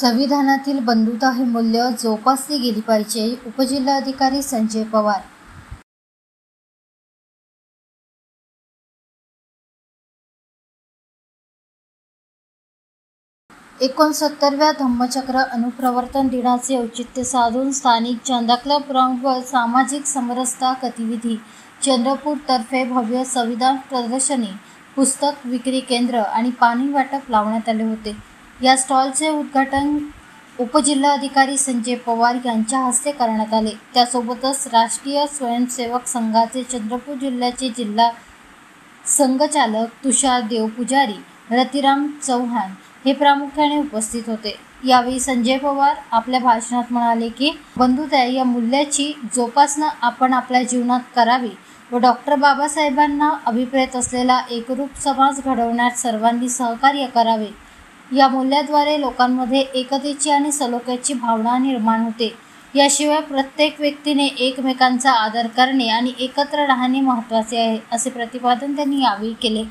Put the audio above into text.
संविधानातील बंधुता हे मूल्य जोपासली गेली पाहिजे. उपजिल्हाधिकारी संजय पवार. 69व्या धम्मचक्र अनुप्रवर्तन दिनाचे औचित्य साधून स्थानिक चांदा क्लब ग्राउंडवर सामाजिक समरसता गतिविधी चंद्रपूर तर्फे भव्य संविधान प्रदर्शनी, पुस्तक विक्री केंद्र आणि पाणी वाटप लावण्यात आले होते. या स्टॉलचे उद्घाटन उपजिल्हाधिकारी संजय पवार यांच्या हस्ते करण्यात आले. त्यासोबतच राष्ट्रीय स्वयंसेवक संघाचे चंद्रपूर जिल्ह्याचे जिल्हा संघचालक तुषार देवपुजारी, रतिराम चव्हाण हे प्रामुख्याने उपस्थित होते. यावेळी संजय पवार आपल्या भाषणात म्हणाले की बंधुता या मूल्याची जोपासना आपण आपल्या जीवनात करावी व डॉक्टर बाबासाहेबांना अभिप्रेत असलेला एकरूप समाज घडवण्यात सर्वांनी सहकार्य करावे. या मूल्याद्वारे लोकांमध्ये एकतेची आणि सलोख्याची भावना निर्माण होते. याशिवाय प्रत्येक व्यक्तीने एकमेकांचा आदर करणे आणि एकत्र राहणे महत्त्वाचे आहे, असे प्रतिपादन त्यांनी यावेळी केले.